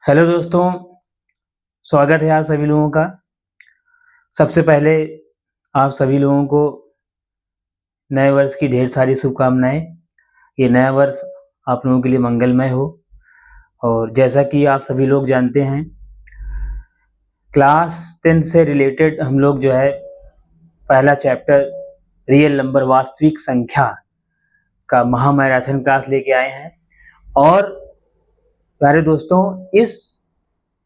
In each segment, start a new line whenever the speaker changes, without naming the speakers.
Hello दोस्तों, स्वागत है आप सभी लोगों का। सबसे पहले आप सभी लोगों को नए वर्ष की ढेर सारी शुभकामनाएं। ये नया वर्ष आप लोगों के लिए मंगलमय हो। और जैसा कि आप सभी लोग जानते हैं, क्लास 10 से रिलेटेड हम लोग जो है पहला चैप्टर रियल नंबर वास्तविक संख्या का महामैराथन क्लास लेके आए हैं। और प्यारे दोस्तों, इस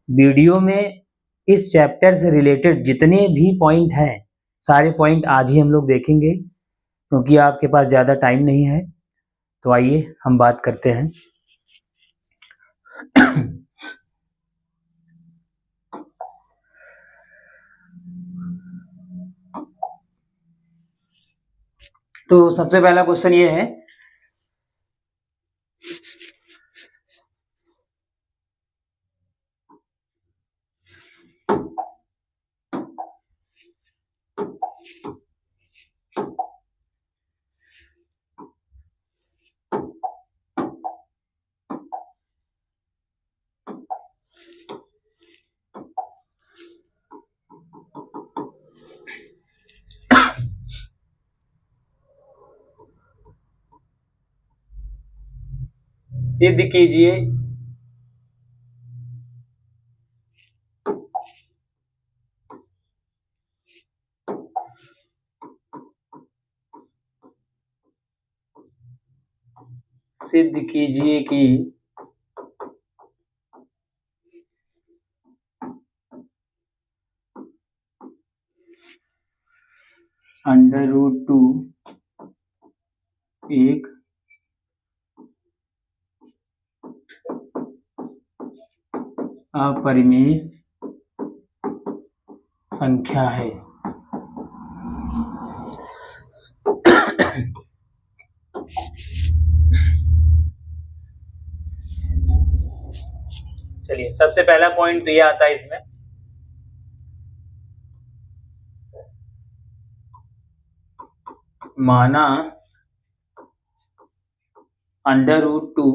वीडियो में इस चैप्टर से रिलेटेड जितने भी पॉइंट हैं, सारे पॉइंट आज ही हम लोग देखेंगे क्योंकि आपके पास ज़्यादा टाइम नहीं है। तो आइए हम बात करते हैं। तो सबसे पहला क्वेश्चन ये है, सिद्ध कीजिए सिद्ध कीजिए कि √2 एक अपरिमेय संख्या है। चलिए, सबसे पहला पॉइंट तो ये आता है इसमें, माना √2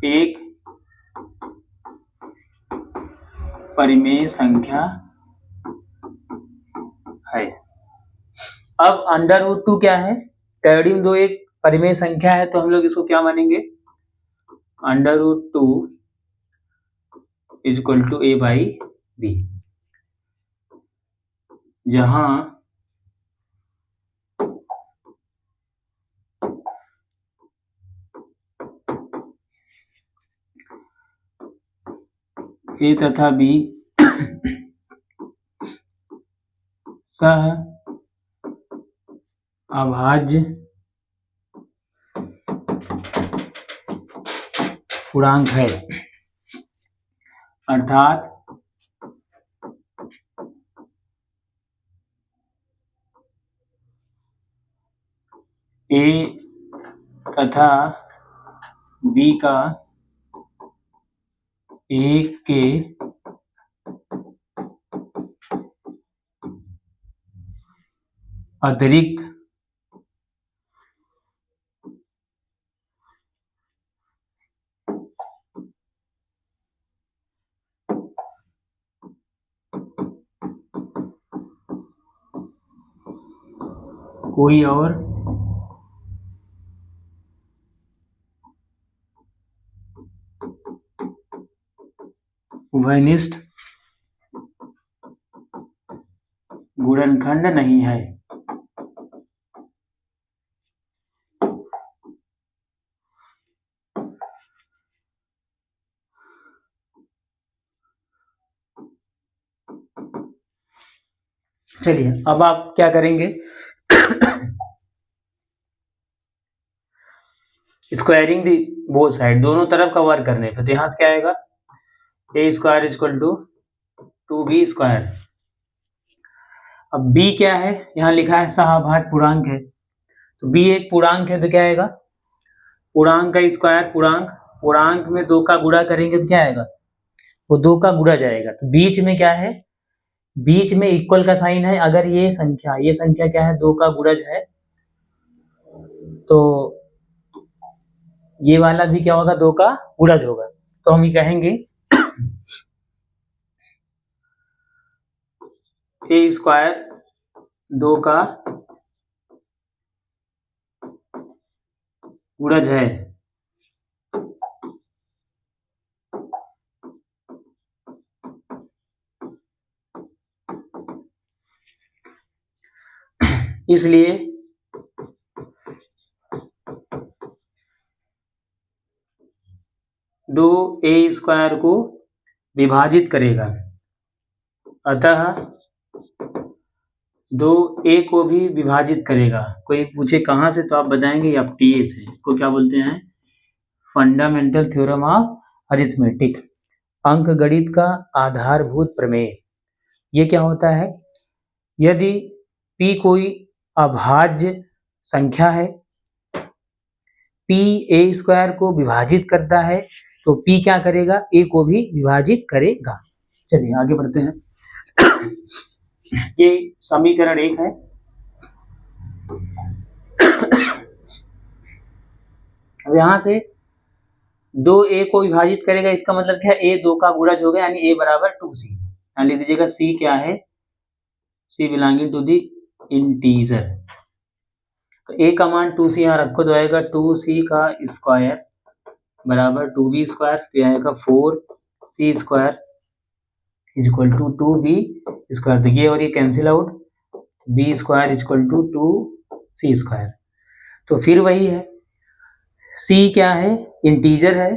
एक परिमेय संख्या है। अब √2 क्या है? टेढ़ी दो एक परिमेय संख्या है, तो हम लोग इसको क्या मानेंगे? √2 = a/b, जहां a तथा b सह अभाज्य पूर्णांक है। अर्थात a तथा b का एक के अतिरिक्त कोई और उभयनिष्ठ गुणनखंड नहीं है। चलिए, अब आप क्या करेंगे? स्क्वायरिंग दी बोथ साइड, दोनों तरफ का वर्क करने पे, तो यहाँ से क्या आएगा? a² = 2b²। अब b क्या है? यहाँ लिखा है सहअभाज्य पूर्णांक है, तो b एक पूर्णांक है, तो क्या आएगा? पूर्णांक का स्क्वायर पूर्णांक, पूर्णांक में 2 का गुणा करेंगे तो क्या आएगा? वो 2 का गुणा जाएगा। तो बीच में क्या है? बीच में इक्वल का साइन है। अगर ये संख्या क्या है? 2 का गुणज है, तो ये वाला भी क्या होगा, 2 का गुणज होगा। तो हम ये कहेंगे ए स्क्वायर 2 का गुणज है। इसलिए दो ए स्क्वायर को विभाजित करेगा, अतः 2a को भी विभाजित करेगा। कोई पूछे कहाँ से, तो आप बताएंगे आप टीए से। इसको क्या बोलते हैं, फंडामेंटल थ्योरम ऑफ अरिथमेटिक, अंकगणित का आधारभूत प्रमेय। ये क्या होता है, यदि p कोई अभाज्य संख्या है, p a स्क्वायर को विभाजित करता है, तो p क्या करेगा, a को भी विभाजित करेगा। चलिए आगे बढ़ते हैं। ये समीकरण 1 है। अब यहाँ से 2a को विभाजित करेगा, इसका मतलब क्या है, a 2 का गुणज हो गया, यानी a बराबर 2c। यहाँ लिख दीजिएगा c क्या है, c belonging to the integer. तो a का मान 2c यहाँ रखो, तो आएगा 2c का स्क्वायर बराबर 2b स्क्वायर, तो आएगा 4c square is equal to 2b square. तो ये और ये cancel out, b square is equal to 2c square. तो फिर वही है, c क्या है, इंटीजर है,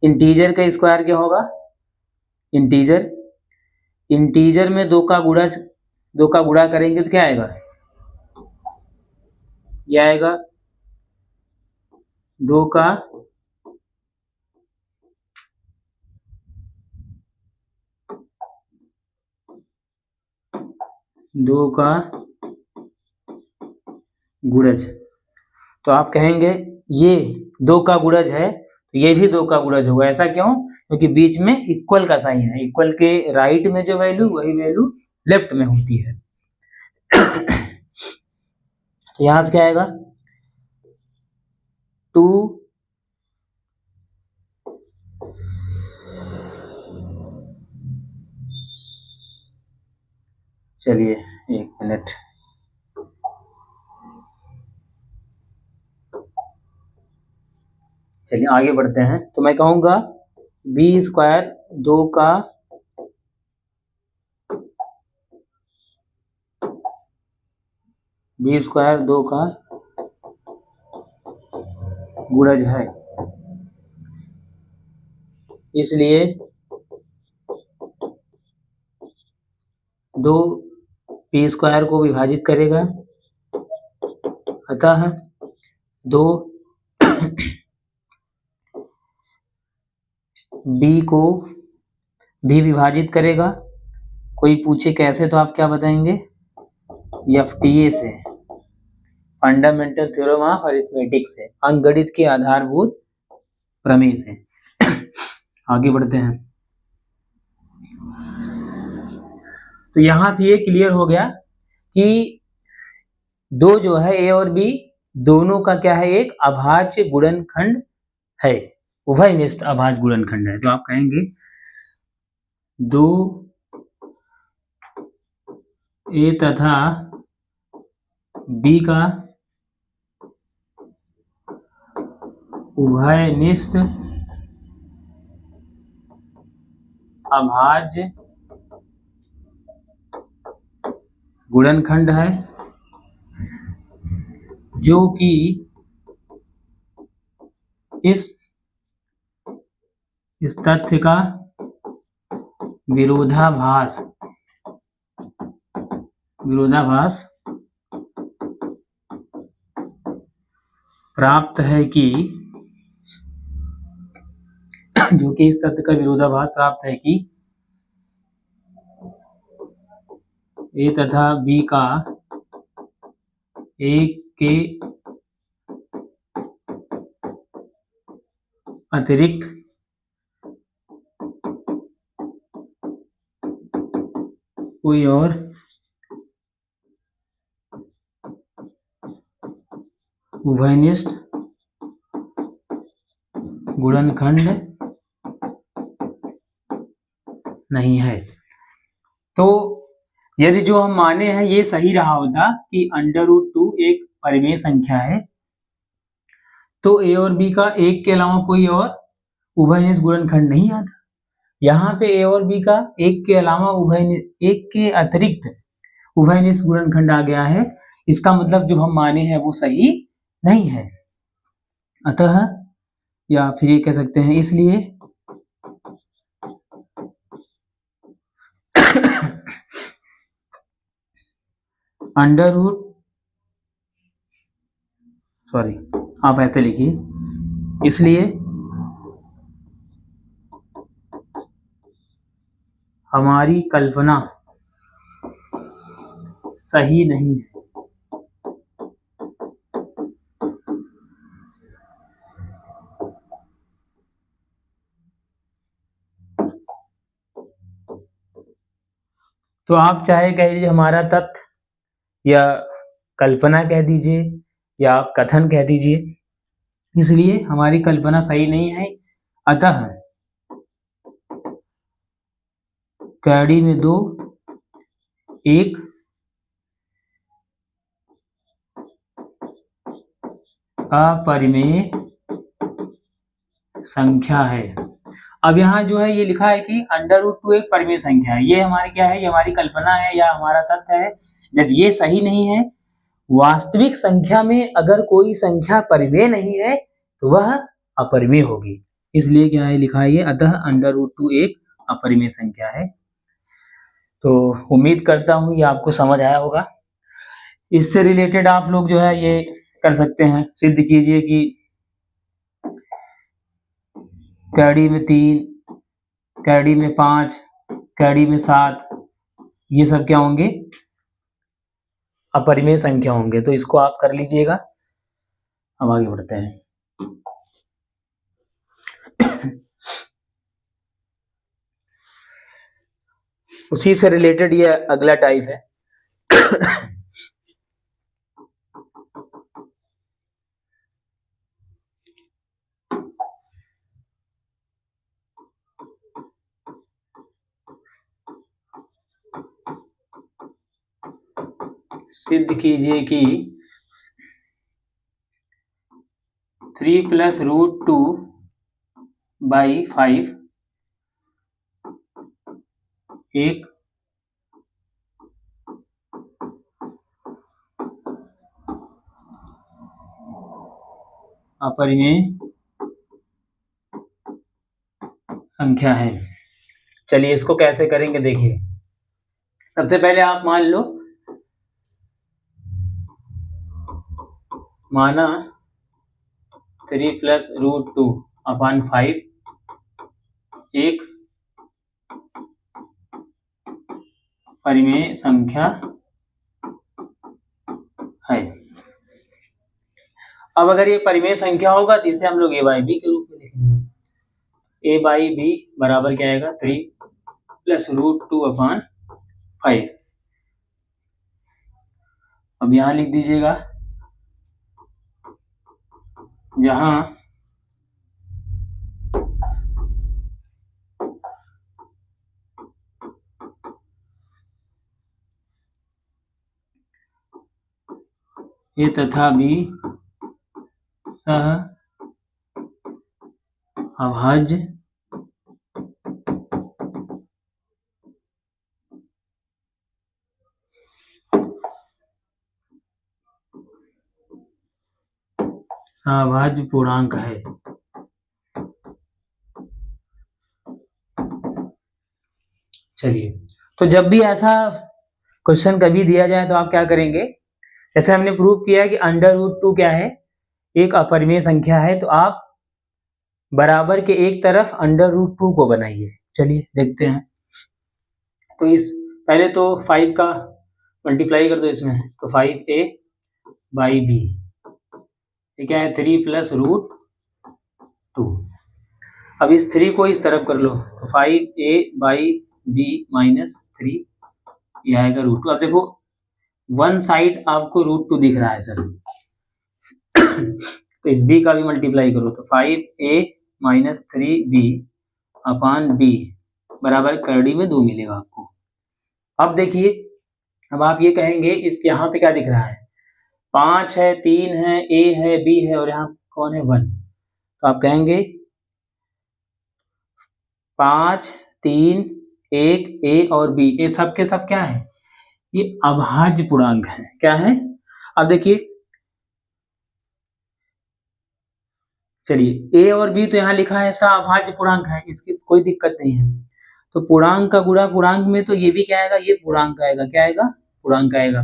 इंटीजर का स्क्वायर क्या होगा, इंटीजर, इंटीजर में 2 का गुणा करेंगे तो क्या आएगा, ये आएगा 2 का गुणज। तो आप कहेंगे ये 2 का गुणज है, तो ये भी 2 का गुणज होगा। ऐसा क्यों, क्योंकि बीच में इक्वल का साइन है, इक्वल के राइट में जो वैल्यू, वही वैल्यू लेफ्ट में होती है। तो यहां से क्या आएगा, 2 चलिए 1 मिनट, चलिए आगे बढ़ते हैं। तो मैं कहूंगा b स्क्वायर 2 का गुणज है, इसलिए 2 p स्क्वायर को विभाजित करेगा, अतः 2 b को भी विभाजित करेगा। कोई पूछे कैसे, तो आप क्या बताएंगे, एफटीए से, फंडामेंटल थ्योरम ऑफ अरिथमेटिक से, अंकगणित के आधारभूत प्रमेय से। आगे बढ़ते हैं। तो यहां से ये क्लियर हो गया कि 2 जो है ए और बी दोनों का क्या है, एक अभाज्य गुणनखंड है, उभयनिष्ठ अभाज्य गुणनखंड है। तो आप कहेंगे 2 ए तथा बी का उभयनिष्ठ अभाज्य गुणनखंड है, जो कि इस तथ्य का विरोधाभास प्राप्त है कि जो कि इस तथ्य का विरोधाभास प्राप्त है कि ए तथा बी का एक के अतिरिक्त कोई और उभयनिष्ठ गुणनखंड नहीं है। तो यदि जो हम माने हैं ये सही रहा होता कि √2 एक परिमेय संख्या है, तो ए और बी का एक के अलावा कोई और उभयनिष्ठ गुणनखंड नहीं आता। यहाँ पे ए और बी का एक के अलावा एक के अतिरिक्त उभयनिष्ठ गुणनखंड आ गया है। इसका मतलब जो हम माने हैं वो सही नहीं है। अतः या फिर ये कह सकते हैं इसलिए आप ऐसे लिखिए, इसलिए हमारी कल्पना सही नहीं है। तो आप चाहे कह दीजिए हमारा तथ्य या कल्पना कह दीजिए या कथन कह दीजिए, इसलिए हमारी कल्पना सही नहीं है। अतः कैडी में 2 एक अपरिमेय संख्या है। अब यहाँ जो है ये लिखा है कि √2 एक परिमेय संख्या है। ये हमारी क्या है, ये हमारी कल्पना है या हमारा तथ्य है। जब ये सही नहीं है, वास्तविक संख्या में अगर कोई संख्या परिमेय नहीं है तो वह अपरिमेय होगी। इसलिए क्या है लिखा है ये, अतः √2 एक अपरिमेय संख्या है। तो उम्मीद करता हूँ ये आपको समझ आया होगा। इससे रिलेटेड आप लोग जो है ये कर सकते हैं, सिद्ध कीजिए कि कैडी में 3, कैडी में 5, कैडी में 7, ये सब क्या होंगे, अपरिमेय संख्या होंगे। तो इसको आप कर लीजिएगा। अब आगे बढ़ते हैं। उसी से रिलेटेड ये अगला टाइप है। सिद्ध कीजिए कि 3 + √2/5 एक अपरिमेय संख्या है। चलिए इसको कैसे करेंगे देखिए। सबसे पहले आप मान लो, माना 3 + √2/5 एक परिमेय संख्या है। अब अगर ये परिमेय संख्या होगा तो इसे हम लोग a/b के रूप में लिखेंगे। a/b बराबर क्या आएगा, 3 + √2/5। अब यहां लिख दीजिएगा, जहां ए तथा बी सह अभाज्य पूर्णांक है। चलिए, तो जब भी ऐसा क्वेश्चन कभी दिया जाए तो आप क्या करेंगे, जैसे हमने प्रूव किया कि √2 क्या है, एक अपरिमेय संख्या है, तो आप बराबर के एक तरफ √2 को बनाइए। चलिए देखते हैं। तो इस पहले तो 5 का मल्टीप्लाई कर दो इसमें, तो 5a/b, ये क्या है, 3 + √2। अब इस 3 को इस तरफ कर लो, तो 5a/b - 3, ये आएगा √2। अब देखो वन साइड आपको √2 दिख रहा है सर, तो इस b का भी मल्टीप्लाई करो, तो 5a -3b अपान b बराबर करड़ी में 2 मिलेगा आपको। अब देखिए, अब आप ये कहेंगे इस यहाँ पे क्या दिख रहा है, 5 है, 3 है, a है, b है और यहाँ कौन है 1। तो आप कहेंगे 5, 3, 1, a और b ये सब के सब क्या है, ये अभाज्य पूर्णांक है। क्या है? अब देखिए, चलिए a और b तो यहाँ लिखा है ऐसा अभाज्य पूर्णांक है, इसकी कोई दिक्कत नहीं है। तो पूर्णांक का गुणा पूर्णांक में, तो ये भी क्या आएगा, ये पूर्णांक आएगा। क्या आएगा? पूर्णांक आएगा।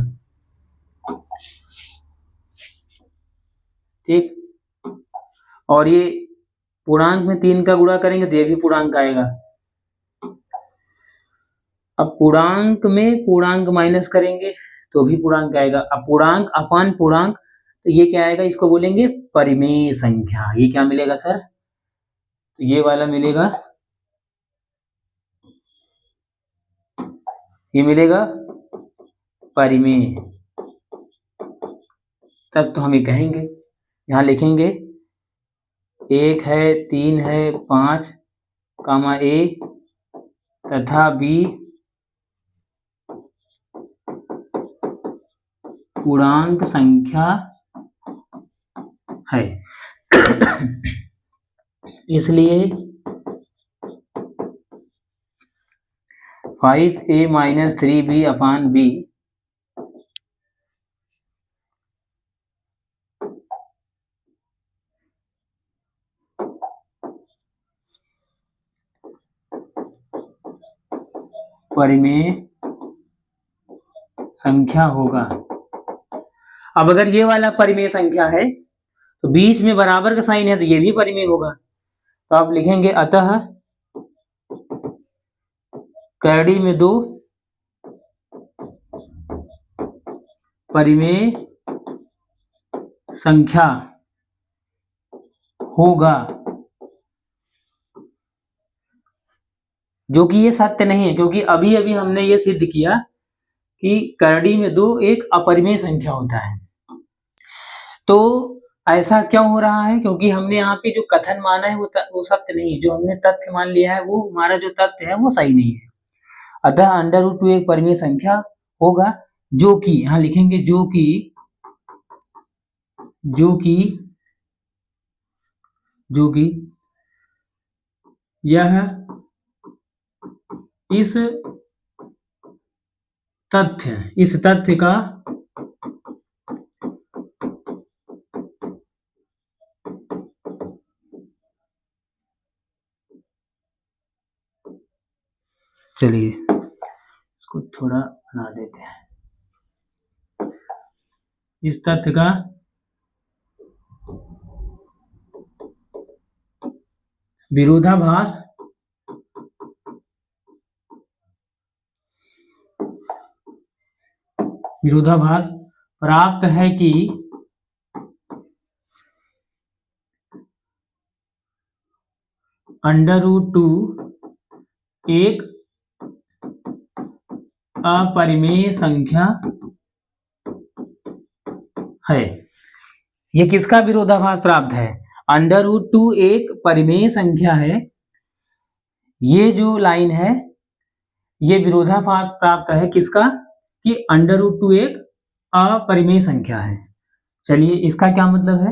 ठीक, और ये पूर्णांक में 3 का गुणा करेंगे तो ये भी पूर्णांक आएगा। अब पूर्णांक में पूर्णांक माइनस करेंगे तो भी पूर्णांक आएगा। अब पूर्णांक अपान पूर्णांक, तो ये क्या आएगा, इसको बोलेंगे परिमेय संख्या। ये क्या मिलेगा सर? तो ये वाला मिलेगा, ये मिलेगा परिमेय। तब तो हम ये कहेंगे, यहाँ लिखेंगे 1 है, 3 है, 5 कामा a तथा b पूर्णांक संख्या है। इसलिए 5a - 3b अपान b परिमेय संख्या होगा। अब अगर ये वाला परिमेय संख्या है तो बीच में बराबर का साइन है तो ये भी परिमेय होगा। तो आप लिखेंगे अतः करड़ी में 2 परिमेय संख्या होगा, जो कि ये सत्य नहीं है, क्योंकि अभी अभी हमने ये सिद्ध किया कि करड़ी में 2 एक अपरिमेय संख्या होता है। तो ऐसा क्यों हो रहा है? क्योंकि हमने यहाँ पे जो कथन माना है वो सत्य नहीं है, जो हमने तथ्य मान लिया है वो हमारा जो तथ्य है वो सही नहीं है। अतः √2 एक परिमेय संख्या होगा, जो कि यहाँ लिखेंगे जो कि यह इस तथ्य का चलिए इसको थोड़ा बना देते हैं, इस तथ्य का विरोधाभास प्राप्त है कि √2 एक अपरिमेय संख्या है। ये किसका विरोधाभास प्राप्त है? √2 एक परिमेय संख्या है। ये जो लाइन है ये विरोधाभास प्राप्त है किसका? कि √2 एक अपरिमेय संख्या है। चलिए इसका क्या मतलब है?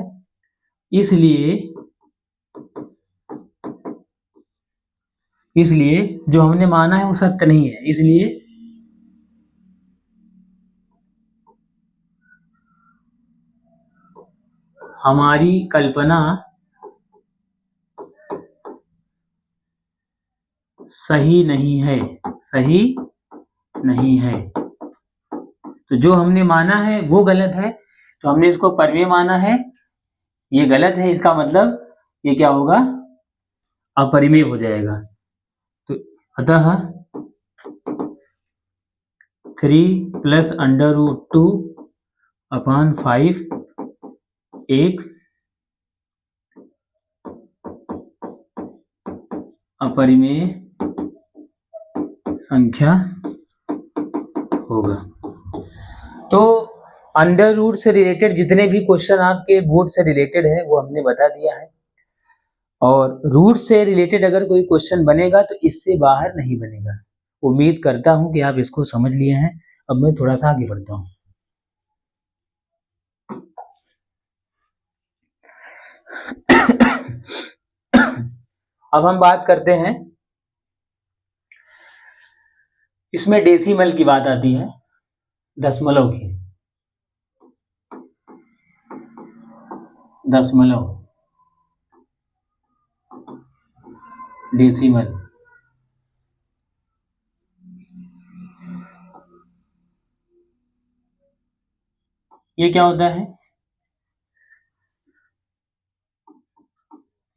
इसलिए जो हमने माना है वो सत्य नहीं है, इसलिए हमारी कल्पना सही नहीं है। तो जो हमने माना है वो गलत है, तो हमने इसको परिमेय माना है, ये गलत है। इसका मतलब ये क्या होगा? अपरिमेय हो जाएगा। तो अतः 3 + √2 अपान 5 एक अपरिमेय संख्या होगा। तो अंडर रूट से रिलेटेड जितने भी क्वेश्चन आपके बोर्ड से रिलेटेड है वो हमने बता दिया है। और रूट से रिलेटेड अगर कोई क्वेश्चन बनेगा तो इससे बाहर नहीं बनेगा। उम्मीद करता हूं कि आप इसको समझ लिए हैं। अब मैं थोड़ा सा आगे बढ़ता हूं। अब हम बात करते हैं, इसमें डेसिमल की बात आती है, दशमलव की। दशमलव, डेसिमल। ये क्या होता है?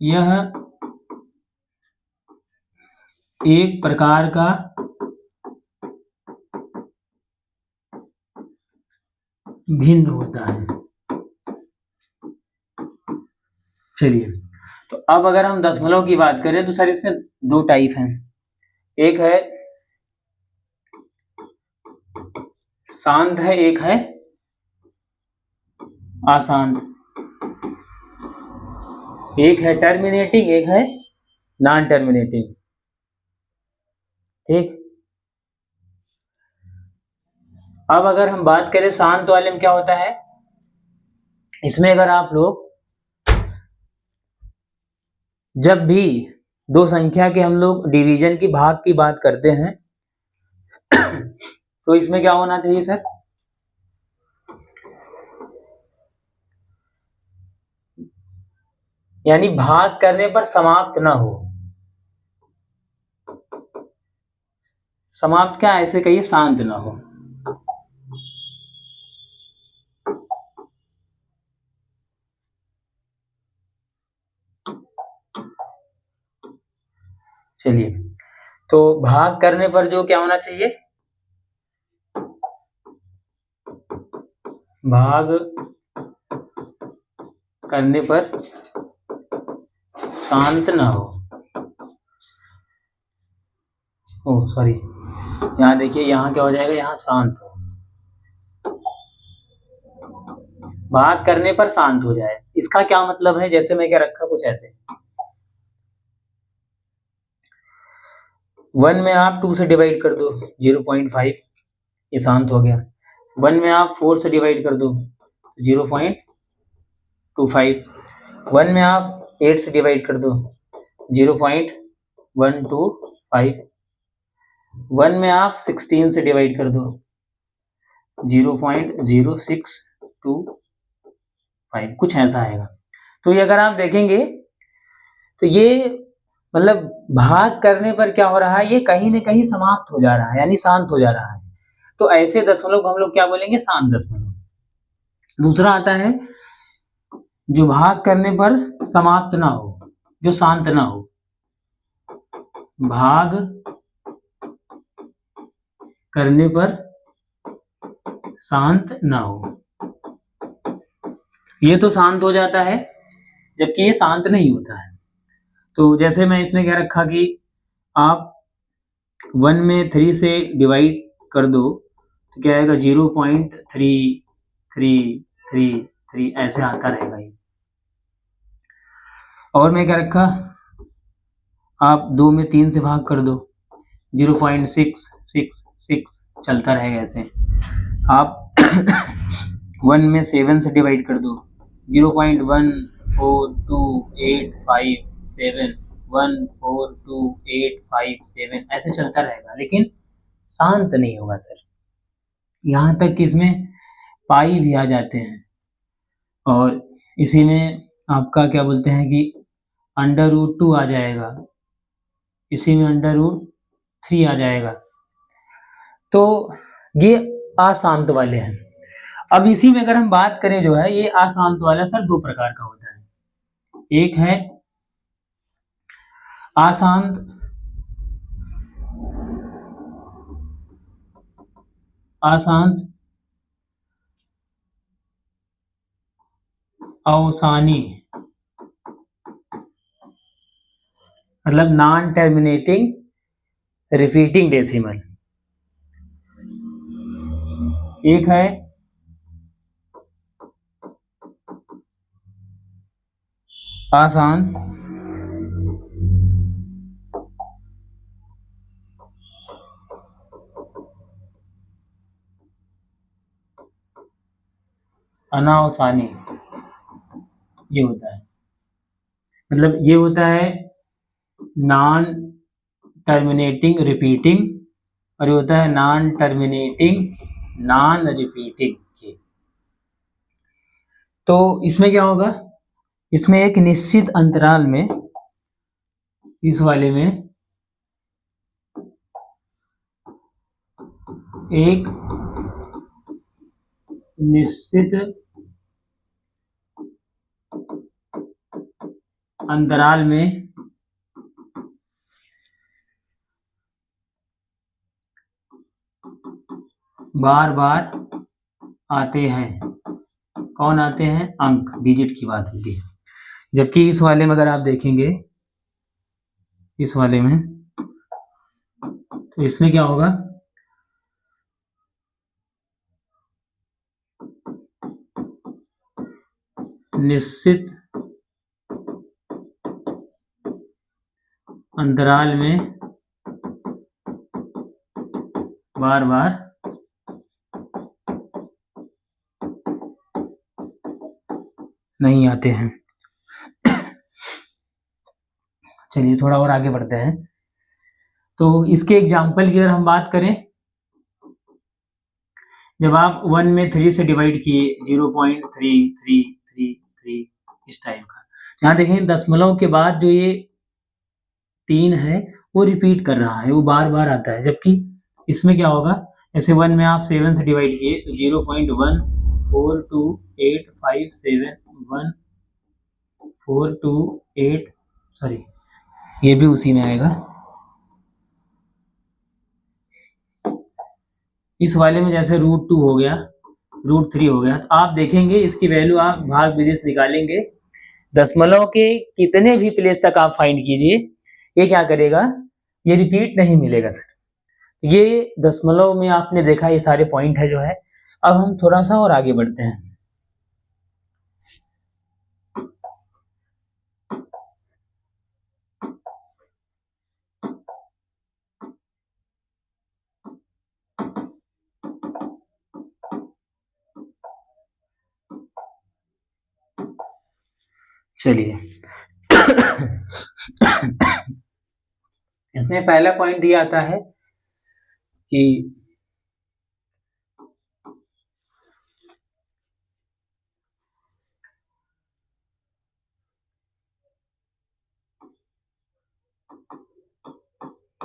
यह एक प्रकार का भिन्न होता है। चलिए, तो अब अगर हम दशमलव की बात करें तो सर इसमें दो टाइप हैं। एक है शांत है, एक है अशांत। एक है टर्मिनेटिंग, एक है नॉन टर्मिनेटिंग। ठीक। अब अगर हम बात करें शांत वाले में क्या होता है, इसमें अगर आप लोग जब भी दो संख्या के हम लोग डिवीजन की, भाग की बात करते हैं तो इसमें क्या होना चाहिए सर? यानी भाग करने पर समाप्त ना हो। समाप्त क्या, ऐसे कहिए, शांत ना हो। चलिए, तो भाग करने पर जो क्या होना चाहिए, भाग करने पर शांत ना हो। ओह सॉरी, यहाँ देखिए, यहाँ क्या हो जाएगा, यहाँ शांत हो। भाग करने पर शांत हो जाए, इसका क्या मतलब है? जैसे मैं क्या रखा, कुछ ऐसे, 1 में आप 2 से डिवाइड कर दो, 0.5, ये शांत हो गया। 1 में आप 4 से डिवाइड कर दो, 0.25। 1 में आप 8 से डिवाइड कर दो, 0.125। 1 में आप 16 से डिवाइड कर दो, 0.0625, कुछ ऐसा आएगा। तो ये अगर आप देखेंगे तो ये मतलब भाग करने पर क्या हो रहा है, ये कहीं ना कहीं समाप्त हो जा रहा है, यानी शांत हो जा रहा है। तो ऐसे दशमलव को हम लोग क्या बोलेंगे, शांत दशमलव। दूसरा आता है जो भाग करने पर समाप्त ना हो, जो शांत ना हो। भाग करने पर शांत ना हो, ये तो शांत हो जाता है, जबकि ये शांत नहीं होता है। तो जैसे मैं इसमें क्या रखा कि आप 1 में 3 से डिवाइड कर दो तो क्या आएगा, 0.3333 ऐसे आता रहेगा ये। और मैं क्या रखा, आप 2 में 3 से भाग कर दो, 0.666 चलता रहेगा ऐसे। आप 1 में 7 से डिवाइड कर दो, 0.142857, 14285 ऐसे चलता रहेगा, लेकिन शांत नहीं होगा सर। यहाँ तक कि इसमें पाई भी आ जाते हैं, और इसी में आपका क्या बोलते हैं कि √2 आ जाएगा, इसी में √3 आ जाएगा। तो ये अशांत वाले हैं। अब इसी में अगर हम बात करें, जो है ये अशांत वाला सर दो प्रकार का होता है। एक है अशांत अवसानी, मतलब नॉन टर्मिनेटिंग रिपीटिंग डेसिमल। एक है अशांत अनावसानी, ये होता है, मतलब ये होता है नॉन टर्मिनेटिंग रिपीटिंग, और ये होता है नॉन टर्मिनेटिंग नॉन रिपीटिंग। तो इसमें क्या होगा, इसमें एक निश्चित अंतराल में, इस वाले में एक निश्चित अंतराल में बार बार आते हैं। कौन आते हैं? अंक, डिजिट की बात होती है। जबकि इस वाले में अगर आप देखेंगे, इस वाले में, तो इसमें क्या होगा, निश्चित अंतराल में बार बार नहीं आते हैं। चलिए थोड़ा और आगे बढ़ते हैं। तो इसके एग्जाम्पल की अगर हम बात करें, जब आप 1 में 3 से डिवाइड किए, 0.3333 इस टाइप का, यहाँ देखें दशमलव के बाद जो ये 3 है वो रिपीट कर रहा है, वो बार बार आता है। जबकि इसमें क्या होगा, जैसे 1 में आप 7 से डिवाइड किए तो 0.1428571428, सॉरी ये भी उसी में आएगा। इस वाले में जैसे √2 हो गया, √3 हो गया, तो आप देखेंगे इसकी वैल्यू आप भाग विधि से निकालेंगे, दशमलव के कितने भी प्लेस तक आप फाइंड कीजिए, ये क्या करेगा, ये रिपीट नहीं मिलेगा सर। ये दशमलव में आपने देखा ये सारे पॉइंट है जो है। अब हम थोड़ा सा और आगे बढ़ते हैं। चलिए इसमें पहला पॉइंट ये आता है कि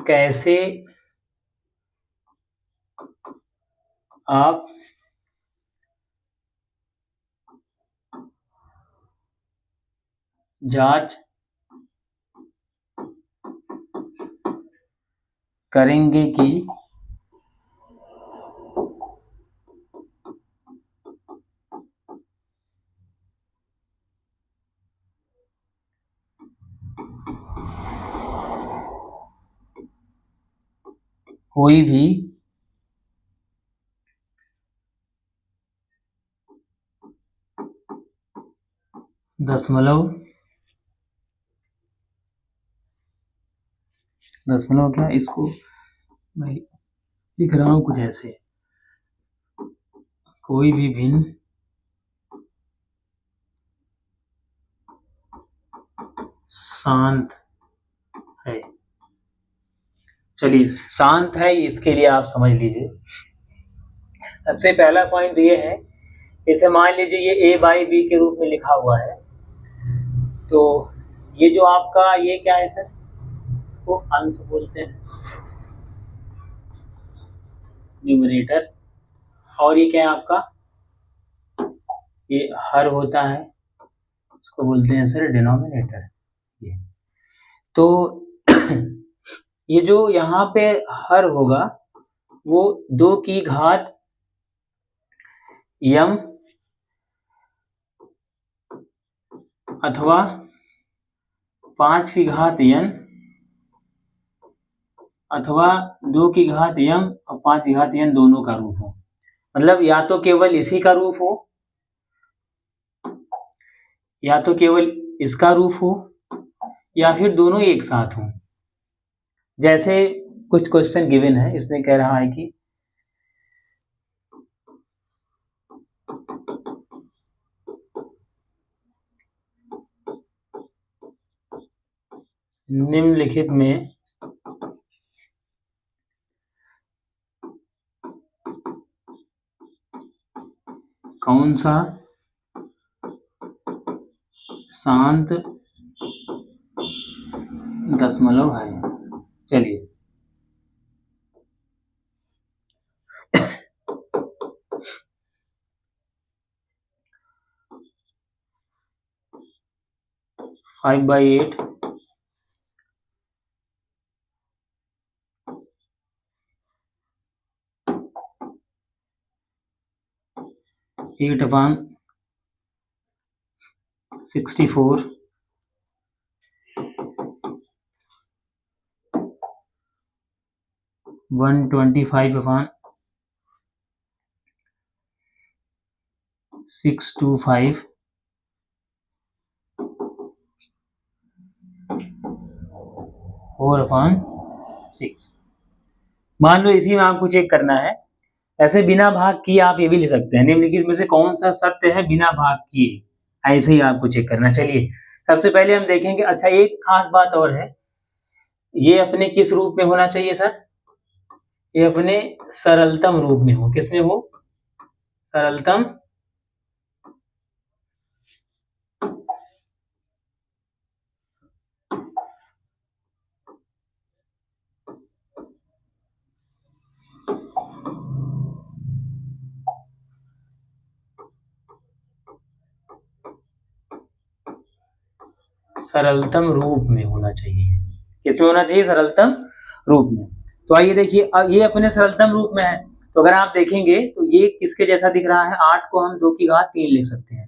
कैसे आप जांच करेंगे कि कोई भी दशमलव क्या, इसको मैं लिख रहा हूं कुछ ऐसे, कोई भी भिन्न शांत है। चलिए शांत है, इसके लिए आप समझ लीजिए, सबसे पहला पॉइंट ये है, इसे मान लीजिए ये a बाई बी के रूप में लिखा हुआ है, तो ये जो आपका ये क्या है सर, इसको अंश बोलते हैं, न्यूमरेटर, और ये क्या है आपका, ये हर होता है, इसको बोलते हैं सर डिनोमिनेटर। ये तो ये जो यहाँ पे हर होगा वो 2 की घात m अथवा 5 की घात n अथवा 2 की घात m और 5 की घात n दोनों का रूप हो। मतलब या तो केवल इसी का रूप हो, या तो केवल इसका रूप हो, या फिर दोनों एक साथ हो। जैसे कुछ क्वेश्चन गिवन है, इसमें कह रहा है कि निम्नलिखित में कौन सा शांत दशमलव है? चलिए, फाइव बाई 8 8/64 125/625 4/6। मान लो इसी में आपको चेक करना है। ऐसे बिना भाग किए आप ये भी लिख सकते हैं, निम्नलिखित में से कौन सा सत्य है बिना भाग किए, ऐसे ही आपको चेक करना। चलिए, सबसे पहले हम देखेंगे। अच्छा, एक खास बात और है, ये अपने किस रूप में होना चाहिए सर? ये अपने सरलतम रूप में हो। किस में हो? सरलतम सरलतम रूप में होना चाहिए। किसमें होना चाहिए? सरलतम रूप में। तो आइए देखिए, अब ये अपने सरलतम रूप में है, तो अगर आप देखेंगे तो ये किसके जैसा दिख रहा है? 8 को हम 2 की घात 3 लिख सकते हैं।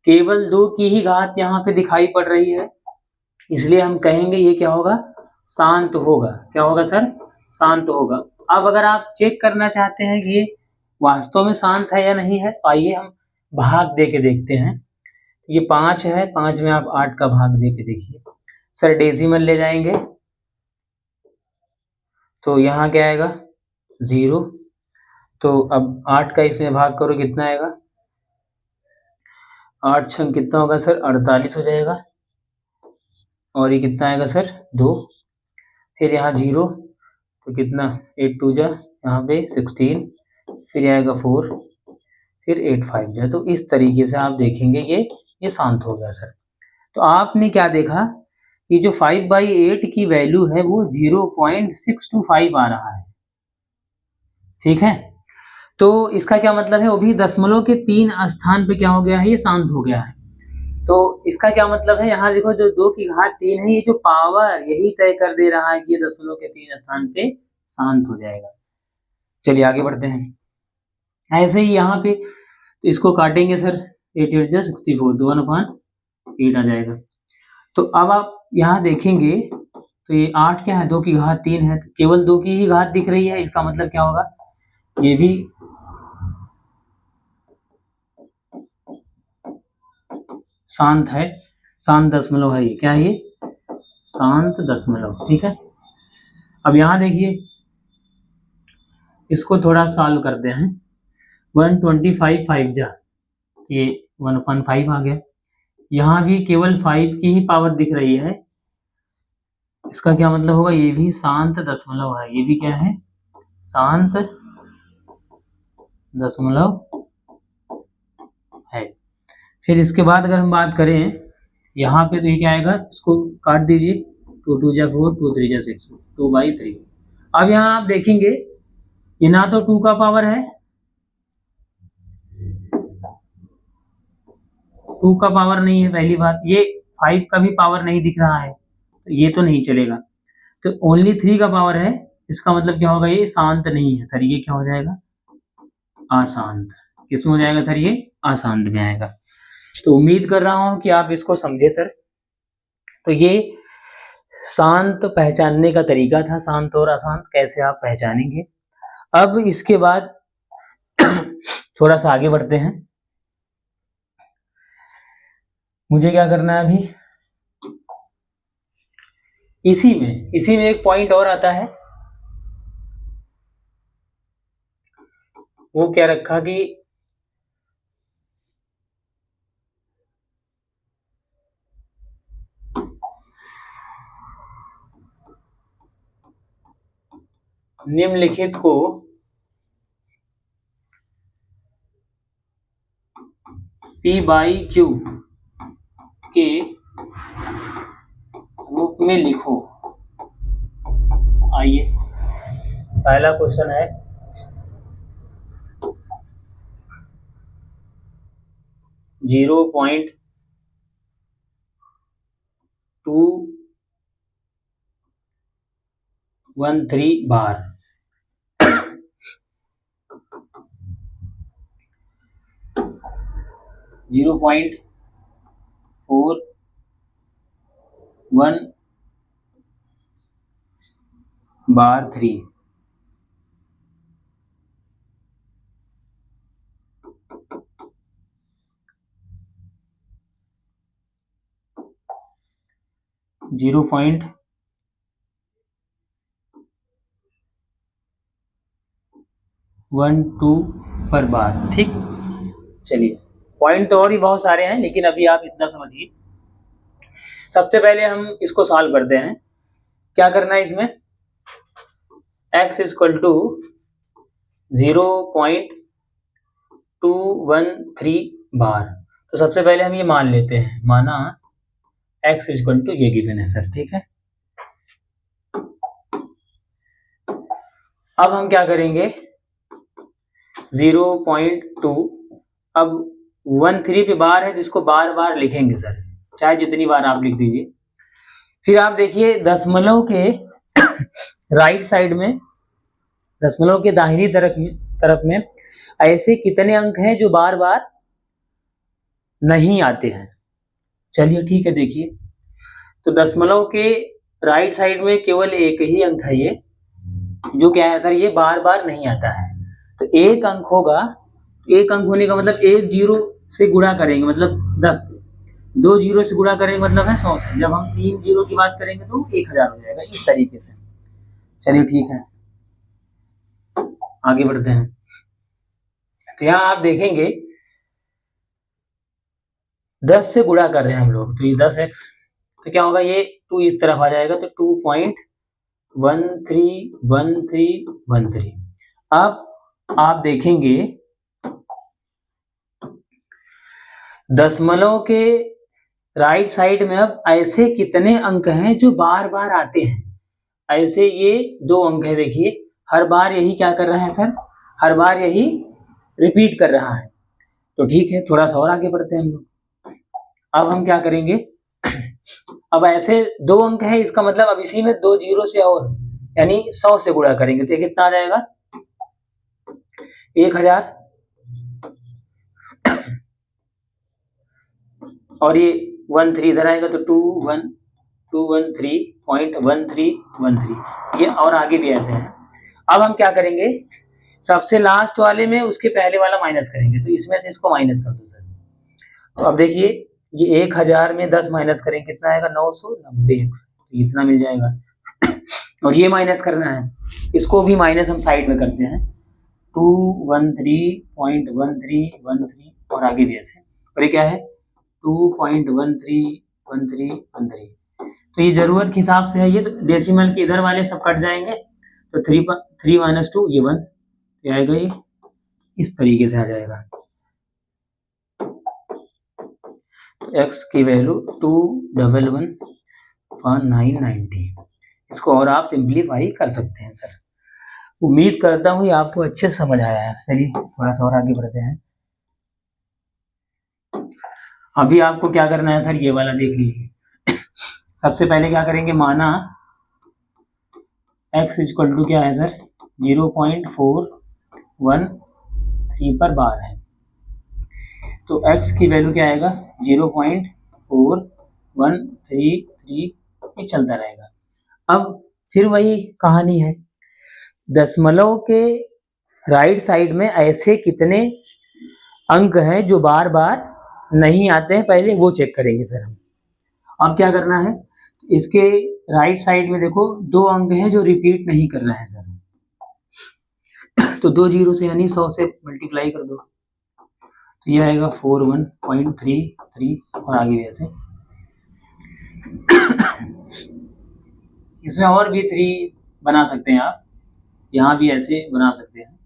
केवल 2 की ही घात यहाँ पे दिखाई पड़ रही है, इसलिए हम कहेंगे ये क्या होगा? शांत होगा। क्या होगा सर? शांत होगा। अब अगर आप चेक करना चाहते हैं कि ये वास्तव में शांत है या नहीं है, तो आइए हम भाग दे के देखते हैं। ये 5 है, 5 में आप 8 का भाग दे के देखिए। सर डेसिमल ले जाएंगे तो यहाँ क्या आएगा? 0। तो अब 8 का इसमें भाग करो, कितना आएगा? 8 छंग कितना होगा सर? 48 हो जाएगा। और ये कितना आएगा सर? 2। फिर यहाँ 0, तो कितना? 8 2 जा, यहाँ पे 16, फिर आएगा 4, फिर 8 5 जा। तो इस तरीके से आप देखेंगे ये शांत हो गया सर। तो आपने क्या देखा कि जो 5/8 की वैल्यू है वो 0.625 आ रहा है। ठीक है, तो इसका क्या मतलब है? वो भी दशमलव के 3 स्थान पे क्या हो गया है? ये शांत हो गया है। तो इसका क्या मतलब है? यहाँ देखो, जो 2 की घात 3 है, ये जो पावर यही तय कर दे रहा है कि ये दशमलव के 3 स्थान पे शांत हो जाएगा। चलिए आगे बढ़ते हैं। ऐसे ही यहाँ पे तो इसको काटेंगे सर, 8 8 जा 64, तो 1/8 आ जाएगा। तो अब आप यहाँ देखेंगे तो ये 8 क्या है? 2 की घात 3 है, तो केवल 2 की ही घात दिख रही है। इसका मतलब क्या होगा? ये भी शांत है, शांत दशमलव है। ये क्या है? ये शांत दशमलव। ठीक है, अब यहाँ देखिए, इसको थोड़ा सॉल्व करते हैं। 125 5 जा, ये 1/5 आ गया। यहाँ भी केवल 5 की ही पावर दिख रही है। इसका क्या मतलब होगा? ये भी शांत दशमलव है। ये भी क्या है? शांत दशमलव है। फिर इसके बाद अगर हम बात करें यहाँ पे, तो ये क्या आएगा? इसको काट दीजिए, 2 2 जा 4, 2 3 जा 6, 2/3। अब यहाँ आप देखेंगे, ये ना तो 2 का पावर है, 2 का पावर नहीं है पहली बात, ये 5 का भी पावर नहीं दिख रहा है, तो ये तो नहीं चलेगा। तो ओनली 3 का पावर है। इसका मतलब क्या होगा? ये शांत नहीं है सर। ये क्या हो जाएगा? अशांत। किसमें हो जाएगा सर? ये अशांत में आएगा। तो उम्मीद कर रहा हूं कि आप इसको समझे सर। तो ये शांत पहचानने का तरीका था, शांत और अशांत कैसे आप पहचानेंगे। अब इसके बाद थोड़ा सा आगे बढ़ते हैं। मुझे क्या करना है अभी? इसी में एक पॉइंट और आता है। वो क्या रखा कि निम्नलिखित को P बाई Q के रूप में लिखो। आइए, पहला क्वेश्चन है 0.213 बार। 0.41 बार 3। जीरो पॉइंट 12 पर बार। ठीक, चलिए, पॉइंट तो और भी बहुत सारे हैं, लेकिन अभी आप इतना समझिए। सबसे पहले हम इसको सॉल्व करते हैं। क्या करना है इसमें, x इक्वल टू 0.213 बार। तो सबसे पहले हम ये मान लेते हैं, माना x इक्वल टू ये गिवन है सर। ठीक है, अब हम क्या करेंगे, 0.2, अब 13 पे बार है, जिसको बार बार लिखेंगे सर, चाहे जितनी बार आप लिख दीजिए। फिर आप देखिए दशमलव के राइट साइड में, दशमलव के दाहिनी तरफ में ऐसे कितने अंक हैं जो बार बार नहीं आते हैं। चलिए ठीक है, देखिए तो दशमलव के राइट साइड में केवल एक ही अंक है, ये जो क्या है सर, ये बार बार नहीं आता है। तो एक अंक होगा, एक अंक होने का मतलब एक जीरो से गुणा करेंगे मतलब 10, 2 जीरो से गुणा करेंगे मतलब है 100 से। जब हम 3 जीरो की बात करेंगे तो 1000 हो जाएगा, इस तरीके से। चलिए ठीक है, आगे बढ़ते हैं। तो यहाँ आप देखेंगे 10 से गुणा कर रहे हैं हम लोग, तो ये 10x, तो क्या होगा, ये 2 इस तरफ आ जाएगा, तो 2.131313। अब आप देखेंगे दशमलव के राइट साइड में अब ऐसे कितने अंक हैं जो बार बार आते हैं। ऐसे ये 2 अंक है, देखिए हर बार यही क्या कर रहा है सर, हर बार यही रिपीट कर रहा है। तो ठीक है, थोड़ा सा और आगे बढ़ते हैं हम लोग। अब हम क्या करेंगे, अब ऐसे 2 अंक है, इसका मतलब अब इसी में 2 जीरो से और यानी 100 से गुणा करेंगे, तो कितना आ जाएगा, 1000। और ये 13 इधर आएगा, तो 213.1313। ये और आगे भी ऐसे हैं। अब हम क्या करेंगे, सबसे लास्ट वाले में उसके पहले वाला माइनस करेंगे, तो इसमें से इसको माइनस कर दो सर। तो अब देखिए ये 1000 में 10 माइनस करेंगे, कितना आएगा, 990x, तो इतना मिल जाएगा। और ये माइनस करना है, इसको भी माइनस हम साइड में करते हैं, 213.1313 और आगे भी ऐसे। और ये क्या है, 2.131313। तो ये जरूरत के हिसाब से है, ये तो डेसिमल के इधर वाले सब कट जाएंगे, तो 3 माइनस 2 ये 1, ये आएगा, ये इस तरीके से आ जाएगा। x की वैल्यू 2111990। इसको और आप सिंप्लीफाई कर सकते हैं सर। उम्मीद करता हूँ ये आपको अच्छे से समझ आया है। चलिए थोड़ा सा और आगे बढ़ते हैं। अभी आपको क्या करना है सर, ये वाला देख लीजिए। सबसे पहले क्या करेंगे, माना x इक्वल टू क्या है सर, 0.413 पर बार है, तो x की वैल्यू क्या आएगा, 0.4133, ये चलता रहेगा। अब फिर वही कहानी है, दशमलव के राइट साइड में ऐसे कितने अंक हैं जो बार बार नहीं आते हैं, पहले वो चेक करेंगे सर हम। अब क्या करना है, इसके राइट साइड में देखो 2 अंक हैं जो रिपीट नहीं कर रहे हैं सर, तो 2 जीरो से यानी 100 से मल्टीप्लाई कर दो, तो ये आएगा 41.33 और आगे भी ऐसे। इसमें और भी 3 बना सकते हैं आप, यहाँ भी ऐसे बना सकते हैं।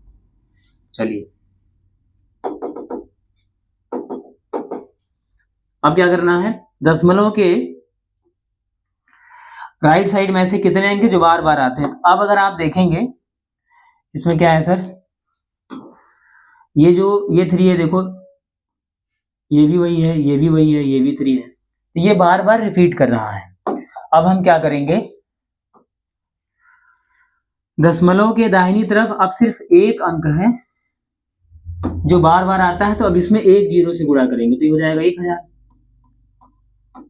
चलिए अब क्या करना है, दशमलव के राइट साइड में ऐसे कितने अंक जो बार बार आते हैं। अब अगर आप देखेंगे इसमें क्या है सर, ये 3 है, देखो ये भी वही है, ये भी वही है, ये भी 3 है, तो ये बार बार रिपीट कर रहा है। अब हम क्या करेंगे, दशमलव के दाहिनी तरफ अब सिर्फ एक अंक है जो बार बार आता है, तो अब इसमें एक जीरो से गुणा करेंगे तो ये हो जाएगा 1000,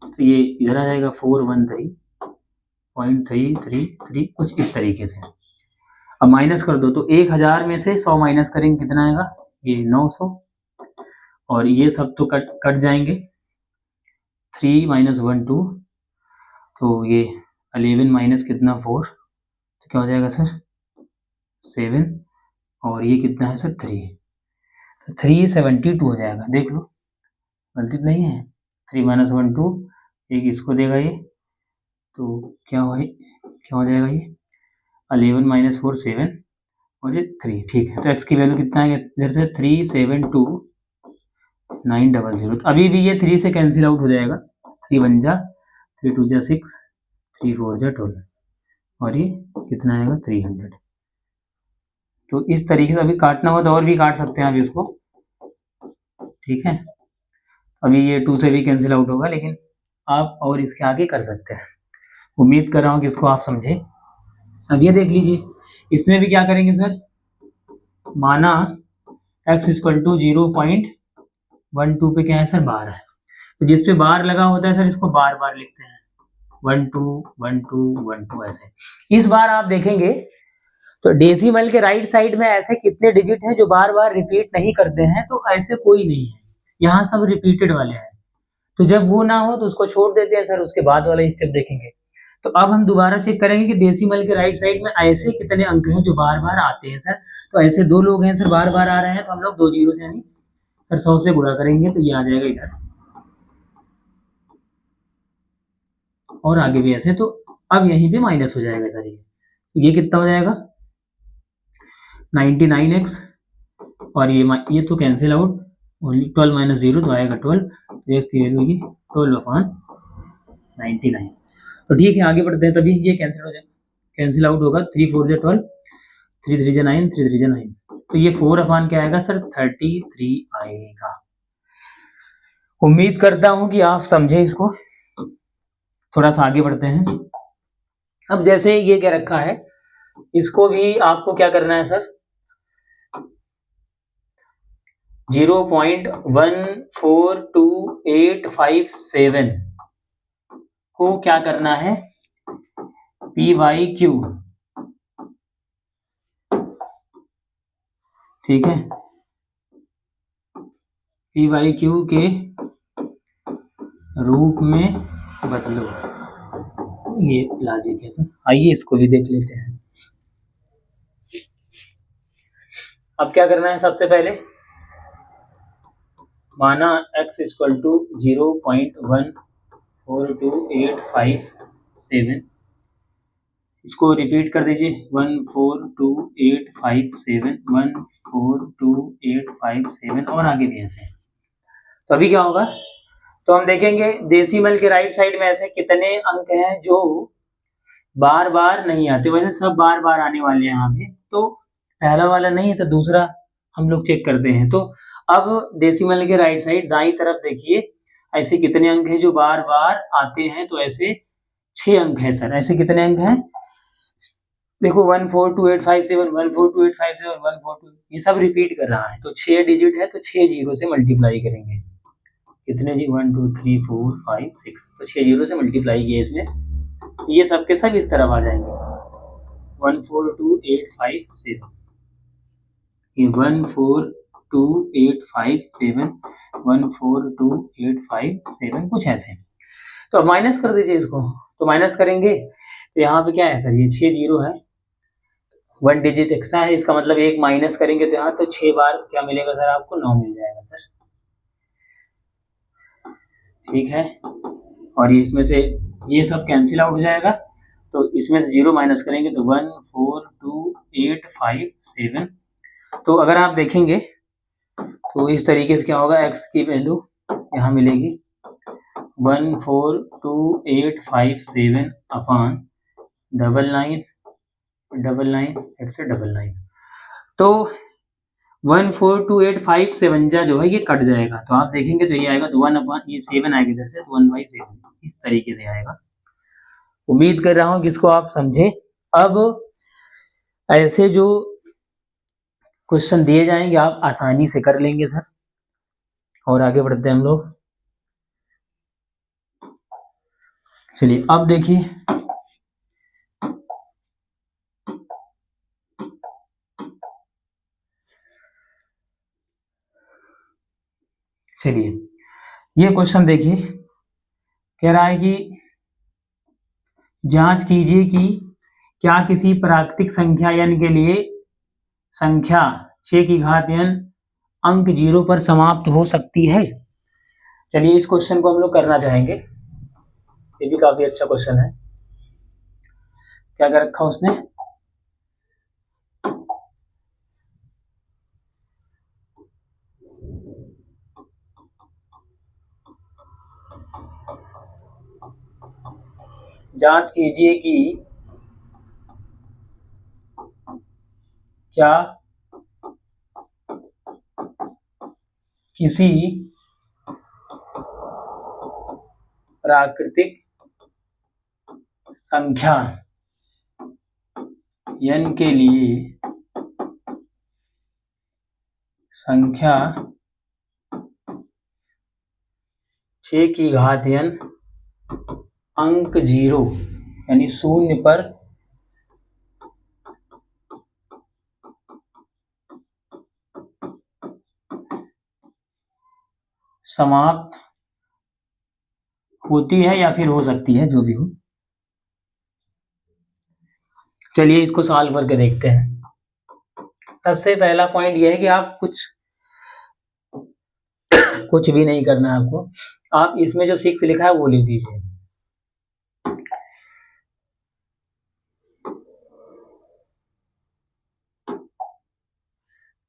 तो ये इधर आ जाएगा 413.333 कुछ इस तरीके से। अब माइनस कर दो, तो 1000 में से 100 माइनस करेंगे कितना आएगा, ये 900, और ये सब तो कट जाएंगे, 3 माइनस 1 2, तो ये 11 माइनस कितना 4, तो क्या हो जाएगा सर 7, और ये कितना है सर 3, तो 372 हो जाएगा। देख लो गलती नहीं है, 3 माइनस 1 2, एक इसको देगा ये, तो क्या हो जाएगा ये 11 माइनस 4 7, और ये 3, ठीक है। तो x की वैल्यू कितना है इधर से 372900, तो अभी भी ये 3 से कैंसिल आउट हो जाएगा, 3 1 जा 3 2 जा 6 3 4 जा 12, और ये कितना आएगा 300। तो इस तरीके से अभी काटना हो तो और भी काट सकते हैं आप इसको, ठीक है। अभी ये 2 से भी कैंसिल आउट होगा, लेकिन आप और इसके आगे कर सकते हैं। उम्मीद कर रहा हूँ कि इसको आप समझे। अब ये देख लीजिए, इसमें भी क्या करेंगे सर, माना x इक्वल टू 0.12 पे क्या है सर बार है, तो जिस पे बार लगा होता है सर इसको बार बार लिखते हैं, 1 2 1 2 1 2 ऐसे। इस बार आप देखेंगे तो डेसिमल के राइट साइड में ऐसे कितने डिजिट हैं जो बार बार रिपीट नहीं करते हैं, तो ऐसे कोई नहीं है, यहाँ सब रिपीटेड वाले हैं। तो जब वो ना हो तो उसको छोड़ देते हैं सर, उसके बाद वाला स्टेप देखेंगे। तो अब हम दोबारा चेक करेंगे कि डेसिमल के राइट साइड में ऐसे कितने अंक हैं जो बार बार आते हैं सर। तो ऐसे 2 लोग हैं सर बार बार आ रहे हैं, तो हम लोग 2 जीरो से यानी सर 100 से गुणा करेंगे, तो ये आ जाएगा इधर, और आगे भी ऐसे। तो अब यहीं पे माइनस हो जाएगा सर, ये कितना हो जाएगा 99x, और ये तो कैंसिल आउट, ओनली 12 माइनस 0 तो आएगा 12, तो x की वैल्यू होगी 12/99। तो ठीक है आगे बढ़ते हैं, तभी ये कैंसिल आउट होगा, 3 4 जा 12, 3 3 जा 9, 3 3 जा 9, तो ये 4 क्या आएगा सर 33 आएगा। उम्मीद करता हूं कि आप समझे इसको। थोड़ा सा आगे बढ़ते हैं। अब जैसे ये क्या रखा है, इसको भी आपको क्या करना है सर, 0.142857 को क्या करना है, PYQ, ठीक है, PYQ के रूप में बदलो। ये लॉजिक है सर, आइए इसको भी देख लेते हैं। अब क्या करना है, सबसे पहले माना x इक्वल टू 0.142857, इसको रिपीट कर दीजिए, 1428571 1428571, और आगे भी ऐसे। तो अभी क्या होगा, तो हम देखेंगे डेसिमल के राइट साइड में ऐसे कितने अंक हैं जो बार बार नहीं आते, वैसे सब बार बार आने वाले हैं यहाँ पे, तो पहला वाला नहीं है तो दूसरा हम लोग चेक करते हैं। तो अब डेसिमल के राइट साइड दाईं तरफ देखिए, ऐसे कितने अंक हैं जो बार बार आते हैं, तो ऐसे 6 अंक हैं सर। ऐसे कितने अंक हैं, देखो 1428571 1428571 142, ये सब रिपीट कर रहा है, तो 6 डिजिट है, तो 6 जीरो से मल्टीप्लाई करेंगे, कितने जी 1 2 3 4 5 6, तो 6 जीरो से मल्टीप्लाई किए इसमें, ये सब के सब इस तरफ आ जाएंगे, 1428571, ये 1428571 1428571 कुछ ऐसे। तो अब माइनस कर दीजिए इसको, तो माइनस करेंगे तो यहाँ पे क्या है सर, ये 6 जीरो है, 1 डिजिट एक्स्ट्रा है, इसका मतलब एक माइनस करेंगे तो यहाँ तो 6 बार क्या मिलेगा सर, आपको 9 मिल जाएगा सर, ठीक है। और ये इसमें से ये सब कैंसिल आउट हो जाएगा, तो इसमें से 0 माइनस करेंगे तो 14285 तो अगर आप देखेंगे तो इस तरीके से क्या होगा, x की वैल्यू यहाँ मिलेगी 14285 अपॉन 9999 तो 14285 जो है ये कट जाएगा, तो आप देखेंगे तो ये आएगा तो 1 अपॉन ये 7 आएगा इधर से, 1/7 इस तरीके से आएगा। उम्मीद कर रहा हूँ कि इसको आप समझे। अब ऐसे जो क्वेश्चन दिए जाएंगे आप आसानी से कर लेंगे सर। और आगे बढ़ते हैं हम लोग। चलिए अब देखिए, चलिए ये क्वेश्चन देखिए, कह रहा है कि जांच कीजिए कि क्या किसी प्राकृतिक संख्या n के लिए संख्या 6 की घात n अंक 0 पर समाप्त हो सकती है। चलिए इस क्वेश्चन को हम लोग करना चाहेंगे, ये भी काफी अच्छा क्वेश्चन है। क्या कर रखा उसने, जांच कीजिए कि क्या किसी प्राकृतिक संख्या n के लिए संख्या 6 की घात n अंक 0 यानी 0 पर समाप्त होती है या फिर हो सकती है, जो भी हो। चलिए इसको सॉल्व करके देखते हैं। सबसे पहला पॉइंट यह है कि आप कुछ भी नहीं करना है आपको, आप इसमें जो 6 लिखा है वो लिख दीजिए।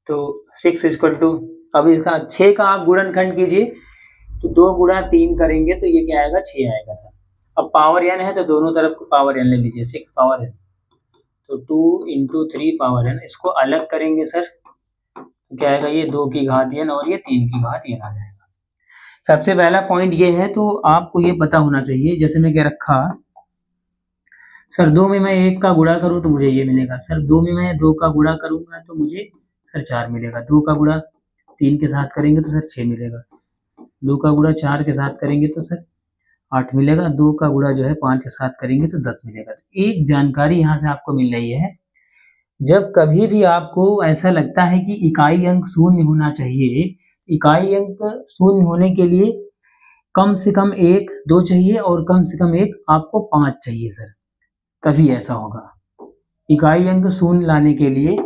तो 6 इक्वल टू, अब इसका 6 का आप गुणनखंड कीजिए, तो 2 गुणा 3 करेंगे तो ये क्या आएगा, 6 आएगा सर। अब पावर n है तो दोनों तरफ को पावर n ले लीजिए, 6 पावर n तो 2 इंटू 3 पावर n। इसको अलग करेंगे सर तो क्या आएगा, ये 2 की घात n और ये 3 की घात n आ जाएगा। सबसे पहला पॉइंट ये है, तो आपको ये पता होना चाहिए, जैसे मैं क्या रखा सर 2 में मैं 1 का गुणा करूँ तो मुझे ये मिलेगा सर, 2 में मैं 2 का गुणा करूंगा तो मुझे सर 4 मिलेगा, 2 का गुणा 3 के साथ करेंगे तो सर 6 मिलेगा, 2 का गुणा 4 के साथ करेंगे तो सर 8 मिलेगा, 2 का गुणा जो है 5 के साथ करेंगे तो 10 मिलेगा। एक जानकारी यहाँ से आपको मिल रही है, जब कभी भी आपको ऐसा लगता है कि इकाई अंक शून्य होना चाहिए, इकाई अंक शून्य होने के लिए कम से कम 1 2 चाहिए और कम से कम 1 आपको 5 चाहिए सर, तभी ऐसा होगा। इकाई अंक शून्य लाने के लिए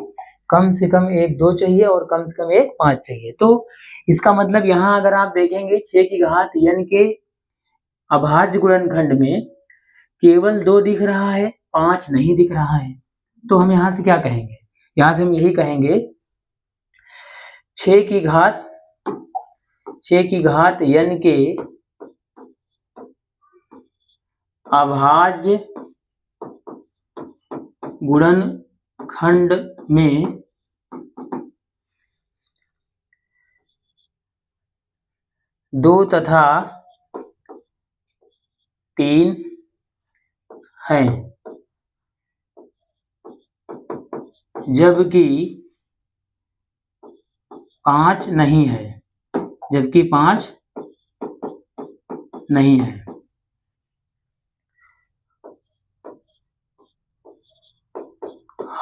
कम से कम 1 2 चाहिए और कम से कम 1 5 चाहिए। तो इसका मतलब यहाँ अगर आप देखेंगे 6 की घात n के अभाज्य गुणनखंड में केवल 2 दिख रहा है, 5 नहीं दिख रहा है, तो हम यहाँ से क्या कहेंगे, यहाँ से हम यही कहेंगे 6 की घात n के अभाज्य गुणनखंड में 2 तथा 3 हैं, जबकि 5 नहीं है, जबकि 5 नहीं है।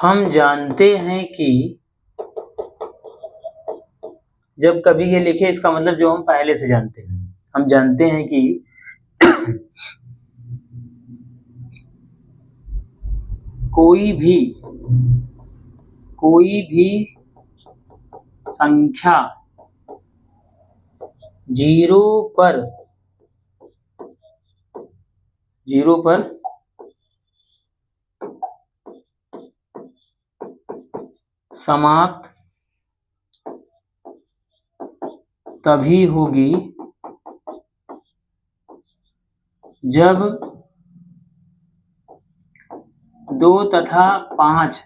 हम जानते हैं कि जब कभी ये लिखे, इसका मतलब जो हम पहले से जानते हैं, हम जानते हैं कि कोई भी संख्या 0 पर समाप्त तभी होगी जब 2 तथा 5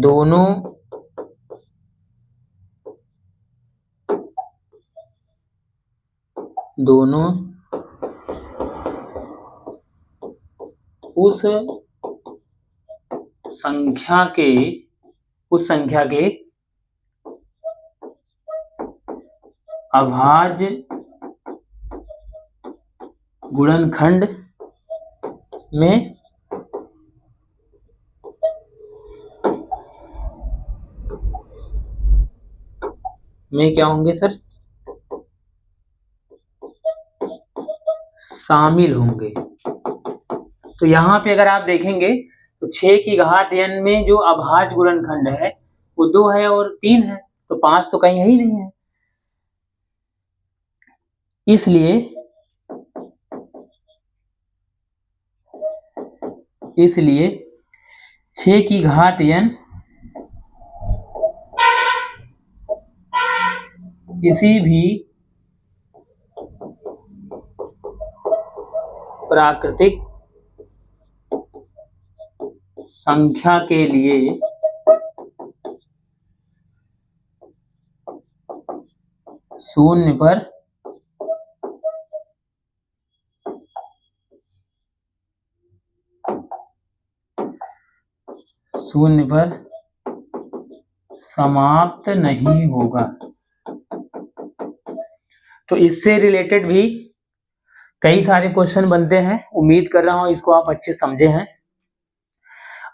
दोनों उस संख्या के अभाज्य गुणनखंड में क्या होंगे सर? शामिल होंगे। तो यहाँ पे अगर आप देखेंगे तो 6 की घात n में जो अभाज्य गुणनखंड है वो 2 है और 3 है, तो 5 तो कहीं है ही नहीं है। इसलिए 6 की घात n किसी भी प्राकृतिक संख्या के लिए शून्य पर समाप्त नहीं होगा। तो इससे रिलेटेड भी कई सारे क्वेश्चन बनते हैं, उम्मीद कर रहा हूं इसको आप अच्छे समझे हैं।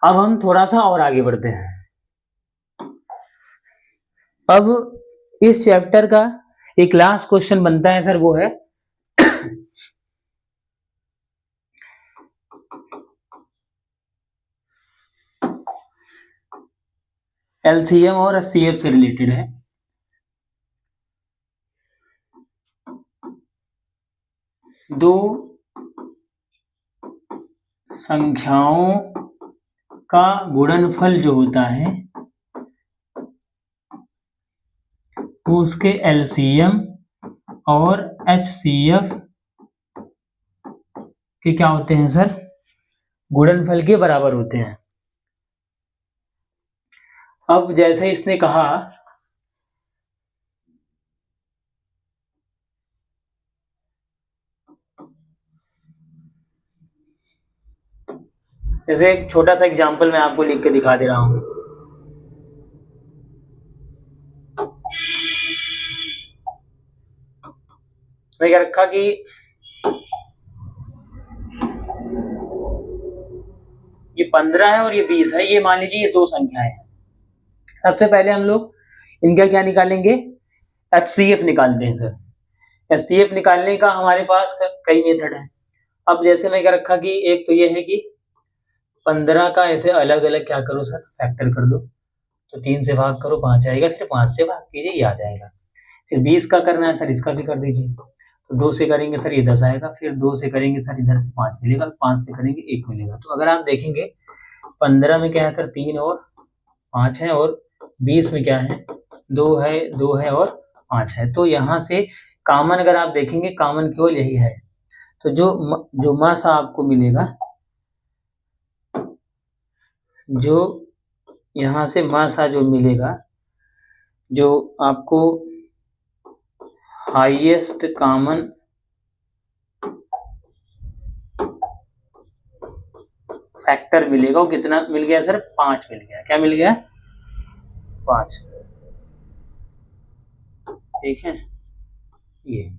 अब हम थोड़ा सा और आगे बढ़ते हैं। अब इस चैप्टर का एक लास्ट क्वेश्चन बनता है सर, वो है एलसीएम और एचसीएफ से रिलेटेड है। दो संख्याओं का गुणनफल जो होता है वो उसके एलसीएम और एचसीएफ के क्या होते हैं सर? गुणनफल के बराबर होते हैं। अब जैसे इसने कहा जैसे एक छोटा सा एग्जांपल मैं आपको लिख के दिखा दे रहा हूं। मैं क्या रखा कि ये 15 है और ये 20 है, ये मान लीजिए ये दो संख्याएं हैं। सबसे पहले हम लोग इनका क्या निकालेंगे? एचसीएफ निकालते हैं सर। एचसीएफ निकालने का हमारे पास कई मेथड है। अब जैसे मैं क्या रखा कि एक तो ये है कि 15 का ऐसे अलग अलग क्या करो सर, फैक्टर कर दो। तो 3 से भाग करो 5 आएगा, फिर 5 से भाग कीजिए ये आ जाएगा। फिर 20 का करना है सर, इसका भी कर दीजिए। तो 2 से करेंगे सर ये 10 आएगा, फिर 2 से करेंगे सर इधर से 5 मिलेगा, 5 से करेंगे 1 मिलेगा। तो अगर आप देखेंगे 15 में क्या है सर, 3 और 5 है, और 20 में क्या है, 2 है और 5 है। तो यहाँ से कॉमन अगर आप देखेंगे, कॉमन केवल यही है। तो जो मासा आपको मिलेगा, जो यहाँ से मासा जो मिलेगा, जो आपको हाईएस्ट कॉमन फैक्टर मिलेगा, वो कितना मिल गया सर? 5 मिल गया। क्या मिल गया? 5। ठीक है। ये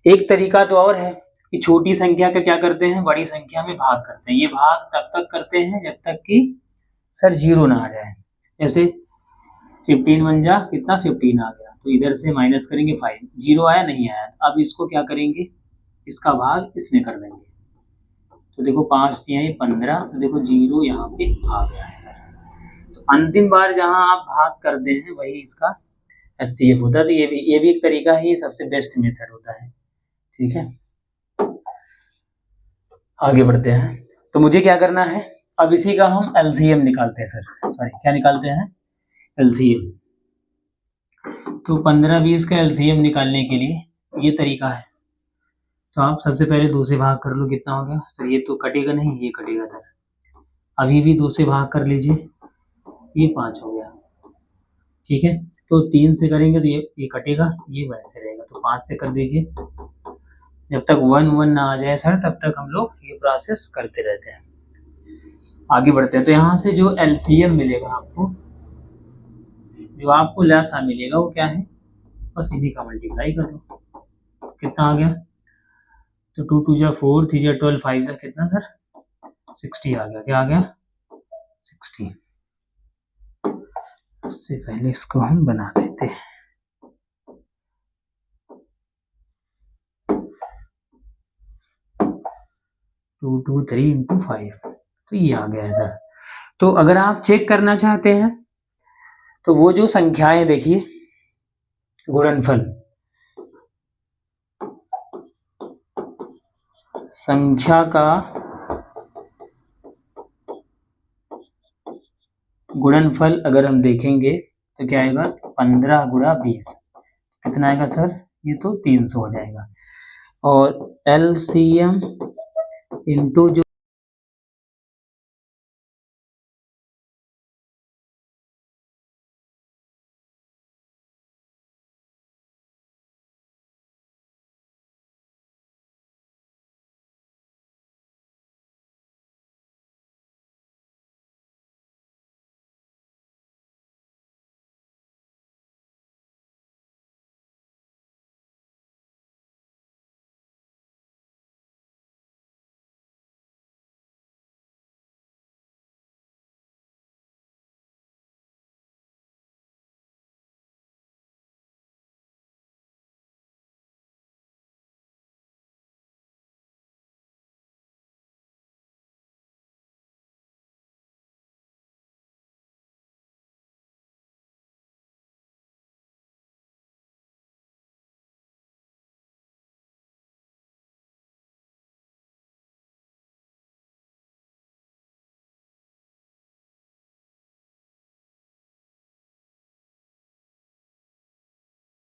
एक तरीका तो और है कि छोटी संख्या का क्या करते हैं, बड़ी संख्या में भाग करते हैं। ये भाग तब तक करते हैं जब तक कि सर 0 ना आ जाए। जैसे 15 बन जा कितना, 15 आ गया, तो इधर से माइनस करेंगे 5, 0 आया नहीं आया। अब इसको क्या करेंगे, इसका भाग इसमें कर देंगे। तो देखो 5 से यहाँ 15, तो देखो 0 यहाँ पे आ गया है सर। तो अंतिम बार जहाँ आप भाग करते हैं वही इसका एचसीएफ होता है। तो ये भी एक तरीका है, ये सबसे बेस्ट मेथड होता है। ठीक है, आगे बढ़ते हैं। तो मुझे क्या करना है, अब इसी का हम एलसीएम निकालते हैं सर, सॉरी क्या निकालते हैं, एलसीएम। तो 15-20 का एलसीएम निकालने के लिए ये तरीका है। तो आप सबसे पहले 2 से भाग कर लो, कितना हो गया सर, ये तो कटेगा नहीं, ये कटेगा सर, अभी भी 2 से भाग कर लीजिए, ये 5 हो गया, ठीक है। तो 3 से करेंगे तो ये कटेगा, ये वैसे रहेगा, तो 5 से कर दीजिए। जब तक 1 ना आ जाए सर तब तक हम लोग ये प्रोसेस करते रहते हैं, आगे बढ़ते हैं। तो यहाँ से जो एलसीएम मिलेगा आपको, जो आपको लासा मिलेगा वो क्या है, बस इन्हीं का मल्टीप्लाई कर दो, कितना आ गया, तो 2 2 जा 4, 3 जा 12, 5 जा कितना सर 60 आ गया, क्या आ गया 60। सबसे पहले इसको हम बना देते हैं, 2 2 3 इंटू 5, तो ये आ गया है सर। तो अगर आप चेक करना चाहते हैं तो वो जो संख्याएं देखिए, गुणनफल, संख्या का गुणनफल अगर हम देखेंगे तो क्या आएगा, 15 गुणा 20 कितना आएगा सर, ये तो 300 हो जाएगा। और एलसीएम इंटू जो